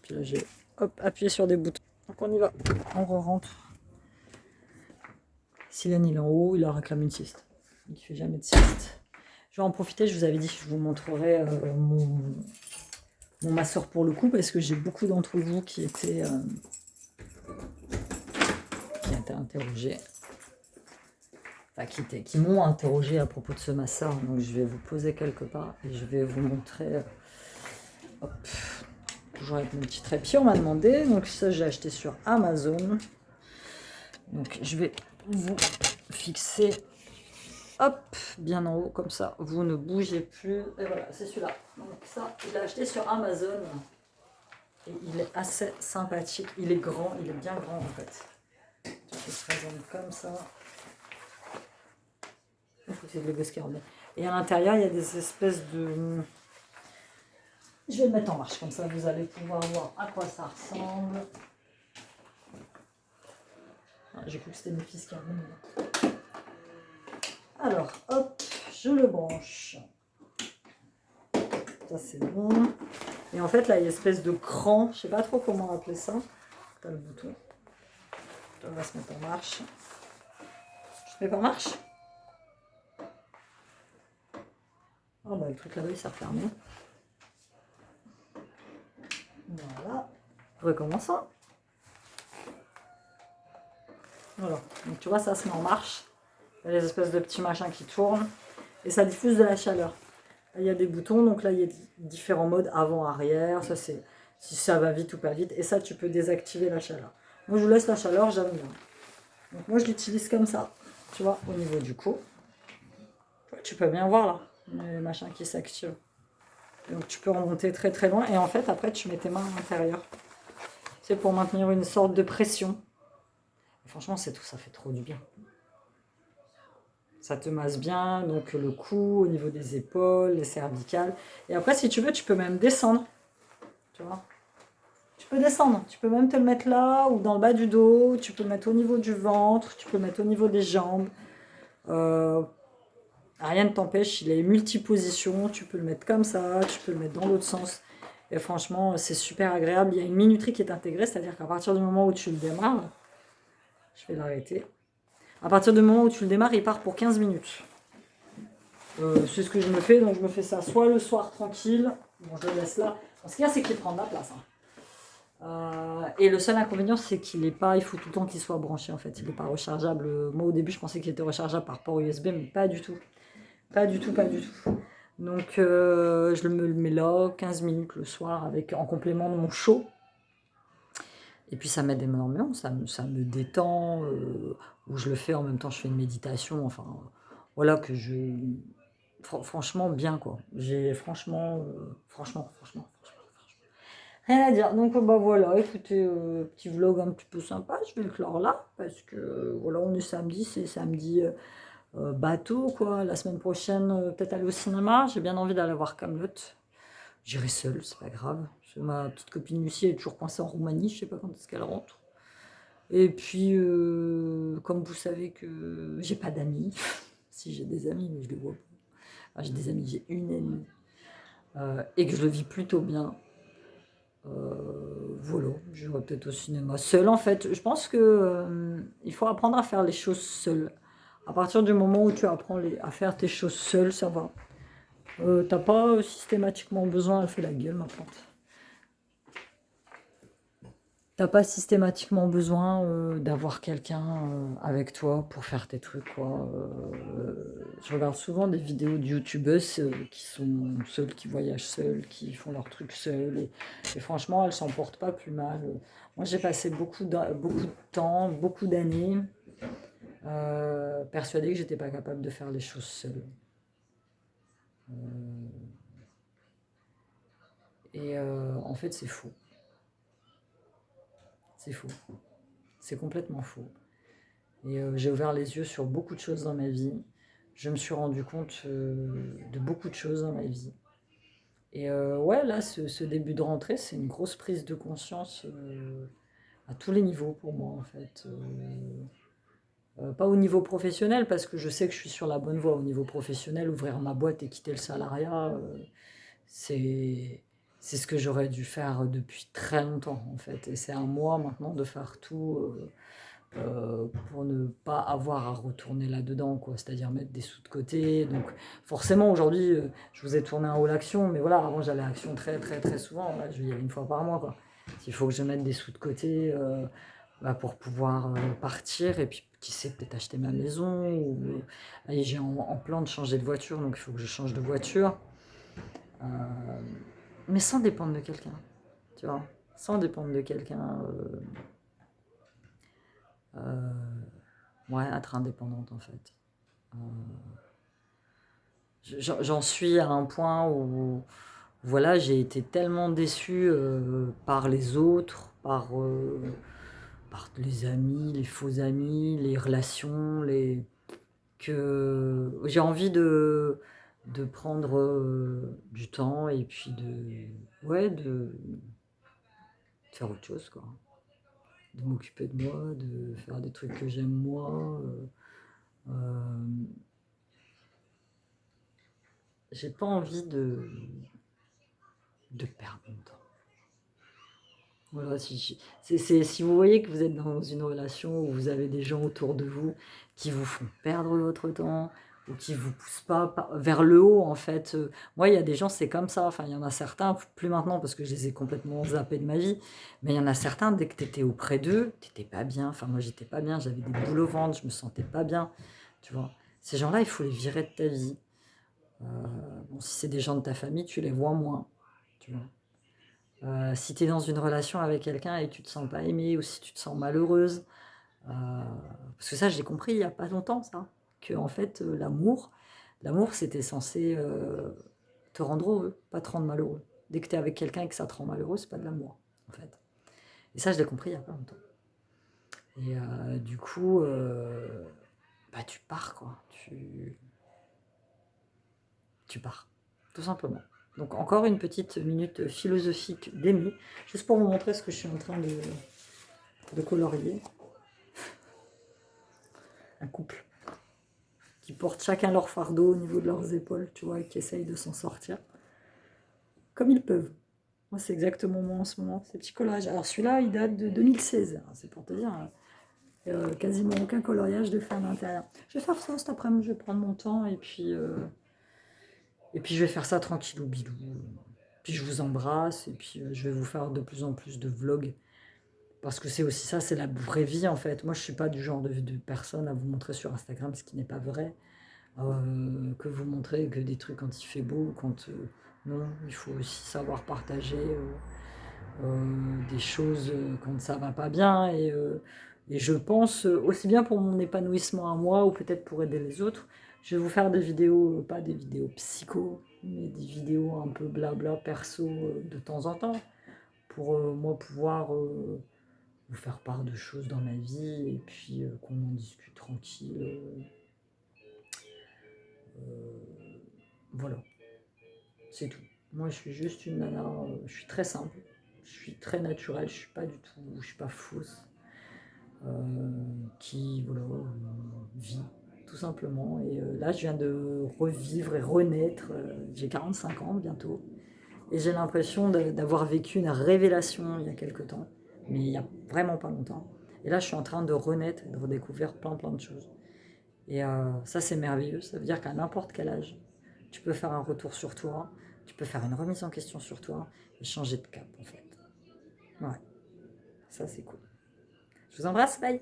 Puis là, j'ai appuyé sur des boutons. Donc on y va. On rentre. Silène, il est en haut, il a réclamé une sieste. Il ne fait jamais de sieste. Je vais en profiter, je vous avais dit que je vous montrerai mon masseur pour le coup, parce que j'ai beaucoup d'entre vous qui étaient interrogés. Enfin, qui m'ont interrogé à propos de ce masseur. Donc je vais vous poser quelque part et je vais vous montrer. Hop. Toujours avec mon petit trépied, on m'a demandé. Donc ça, j'ai acheté sur Amazon. Donc je vais vous fixer, hop, bien en haut, comme ça. Vous ne bougez plus. Et voilà, c'est celui-là. Donc ça, je l'ai acheté sur Amazon. Et il est assez sympathique. Il est grand, il est bien grand en fait. Je le présente comme ça. C'est le gosse qui remet. Et à l'intérieur, il y a des espèces de... Je vais le mettre en marche, comme ça vous allez pouvoir voir à quoi ça ressemble. Ah, j'ai cru que c'était mes fils qui revenaient. Alors, hop, je le branche. Ça c'est bon. Et en fait, là, il y a une espèce de cran. Je sais pas trop comment appeler ça. T'as le bouton. On va se mettre en marche. Je mets pas en marche. Oh bah le truc là-bas, il s'est refermé. Voilà. Recommençons. Voilà. Donc tu vois, ça se met en marche. Il y a les espèces de petits machins qui tournent. Et ça diffuse de la chaleur. Là, il y a des boutons. Donc là, il y a différents modes. Avant, arrière. Ça, c'est si ça va vite ou pas vite. Et ça, tu peux désactiver la chaleur. Moi, je vous laisse la chaleur. J'aime bien. Donc moi, je l'utilise comme ça. Tu vois, au niveau du cou. Tu peux bien voir là. Les machins qui s'activent. Donc tu peux remonter très très loin. Et en fait, après, tu mets tes mains à l'intérieur. C'est pour maintenir une sorte de pression. Et franchement, c'est tout, ça fait trop du bien. Ça te masse bien, donc le cou, au niveau des épaules, les cervicales. Et après, si tu veux, tu peux même descendre. Tu vois, tu peux descendre. Tu peux même te le mettre là ou dans le bas du dos. Tu peux le mettre au niveau du ventre. Tu peux le mettre au niveau des jambes. Rien ne t'empêche. Il est multiposition. Tu peux le mettre comme ça. Tu peux le mettre dans l'autre sens. Et franchement, c'est super agréable. Il y a une minuterie qui est intégrée, c'est-à-dire qu'à partir du moment où tu le démarres, je vais l'arrêter. À partir du moment où tu le démarres, il part pour 15 minutes. C'est ce que je me fais, donc je me fais ça soit le soir tranquille, bon je le laisse là. Bon, ce qu'il y a, c'est qu'il prend de la place. Et le seul inconvénient, c'est qu'il est pas, il faut tout le temps qu'il soit branché en fait. Il n'est pas rechargeable. Moi au début, je pensais qu'il était rechargeable par port USB, mais pas du tout. Pas du tout, pas du tout. Donc je me le mets là, 15 minutes le soir, en complément de mon chaud. Et puis ça m'aide énormément, ça me détend, ou je le fais en même temps, je fais une méditation, enfin, voilà que je... franchement, bien quoi. J'ai franchement, rien à dire. Donc bah voilà, écoutez, petit vlog un petit peu sympa, je vais le clore là, parce que voilà, on est samedi, c'est samedi bateau quoi. La semaine prochaine, peut-être aller au cinéma, j'ai bien envie d'aller voir Kaamelott. J'irai seule, c'est pas grave. Parce que ma petite copine Lucie est toujours coincée en Roumanie, je sais pas quand est-ce qu'elle rentre. Et puis, comme vous savez que j'ai pas d'amis, si j'ai des amis, mais je les vois pas. Enfin, j'ai des amis, j'ai une amie, et que je le vis plutôt bien. Voilà, j'irai peut-être au cinéma seule en fait. Je pense que il faut apprendre à faire les choses seule. À partir du moment où tu apprends à faire tes choses seule, ça va. T'as pas systématiquement besoin, elle fait la gueule ma plante. T'as pas systématiquement besoin d'avoir quelqu'un avec toi pour faire tes trucs, quoi. Je regarde souvent des vidéos de youtubeuses qui sont seules, qui voyagent seules, qui font leurs trucs seules. Et franchement, elles s'en portent pas plus mal. Moi, j'ai passé beaucoup de temps, beaucoup d'années, persuadée que j'étais pas capable de faire les choses seule. Et en fait, c'est faux. C'est faux. C'est complètement faux. Et j'ai ouvert les yeux sur beaucoup de choses dans ma vie. Je me suis rendu compte de beaucoup de choses dans ma vie. Et ouais, là, ce début de rentrée, c'est une grosse prise de conscience à tous les niveaux pour moi, en fait. Pas au niveau professionnel, parce que je sais que je suis sur la bonne voie. Au niveau professionnel, ouvrir ma boîte et quitter le salariat, c'est c'est ce que j'aurais dû faire depuis très longtemps, en fait. Et c'est à moi maintenant de faire tout pour ne pas avoir à retourner là-dedans, quoi. C'est-à-dire mettre des sous de côté. Donc, forcément, aujourd'hui, je vous ai tourné un haul action, mais voilà, avant, j'allais à Action très, très, très souvent. Là, je vais y aller une fois par mois, quoi. Il faut que je mette des sous de côté pour pouvoir partir et puis, qui sait, peut-être acheter ma maison. Allez, j'ai en plan de changer de voiture, donc il faut que je change de voiture. Euh, mais sans dépendre de quelqu'un, tu vois. Sans dépendre de quelqu'un. Euh, ouais, être indépendante, en fait. Euh, J'en suis à un point où, voilà, j'ai été tellement déçue par les autres, par les amis, les faux amis, les relations, que j'ai envie de prendre du temps et puis ouais, de faire autre chose, quoi. De m'occuper de moi, de faire des trucs que j'aime moi. Euh, j'ai pas envie de perdre mon temps. Voilà, si vous voyez que vous êtes dans une relation où vous avez des gens autour de vous qui vous font perdre votre temps ou qui vous poussent pas vers le haut, en fait. Moi, il y a des gens, c'est comme ça. Enfin, il y en a certains, plus maintenant parce que je les ai complètement zappés de ma vie, mais il y en a certains, dès que tu étais auprès d'eux, tu n'étais pas bien. Enfin, moi, j'étais pas bien, j'avais des boules au ventre, je me sentais pas bien. Tu vois, ces gens-là, il faut les virer de ta vie. Euh, bon, si c'est des gens de ta famille, tu les vois moins. Tu vois. Si tu es dans une relation avec quelqu'un et que tu te sens pas aimée ou si tu te sens malheureuse, parce que ça, j'ai compris il y a pas longtemps, ça, que en fait, l'amour, c'était censé te rendre heureux, pas te rendre malheureux. Dès que tu es avec quelqu'un et que ça te rend malheureux, c'est pas de l'amour, en fait. Et ça, je l'ai compris il y a pas longtemps. Et du coup, tu pars, quoi. Tu pars, tout simplement. Donc encore une petite minute philosophique d'aimer, juste pour vous montrer ce que je suis en train de colorier. Un couple qui portent chacun leur fardeau au niveau de leurs épaules, tu vois, et qui essayent de s'en sortir comme ils peuvent. Moi, c'est exactement moi en ce moment, ces petits collages. Alors celui-là, il date de 2016, c'est pour te dire. Quasiment aucun coloriage de fait à l'intérieur. Je vais faire ça cet après-midi, je vais prendre mon temps et puis je vais faire ça tranquillou bilou. Puis je vous embrasse et puis je vais vous faire de plus en plus de vlogs. Parce que c'est aussi ça, c'est la vraie vie en fait. Moi, je suis pas du genre de personne à vous montrer sur Instagram ce qui n'est pas vrai. Que vous montrer que des trucs quand il fait beau, quand non, il faut aussi savoir partager des choses quand ça va pas bien et je pense aussi bien pour mon épanouissement à moi ou peut-être pour aider les autres, je vais vous faire des vidéos, pas des vidéos psycho, mais des vidéos un peu blabla perso de temps en temps pour moi pouvoir vous faire part de choses dans ma vie et puis qu'on en discute tranquille. Voilà. C'est tout. Moi, je suis juste une nana, je suis très simple, je suis très naturelle, je suis pas fausse, qui, voilà, vit, tout simplement. Et là, je viens de revivre et renaître, j'ai 45 ans bientôt, et j'ai l'impression d'avoir vécu une révélation il y a quelque temps, mais il y a vraiment pas longtemps. Et là, je suis en train de renaître, de redécouvrir plein de choses. Et ça, c'est merveilleux. Ça veut dire qu'à n'importe quel âge, tu peux faire un retour sur toi, tu peux faire une remise en question sur toi et changer de cap, en fait. Ouais, ça, c'est cool. Je vous embrasse, bye!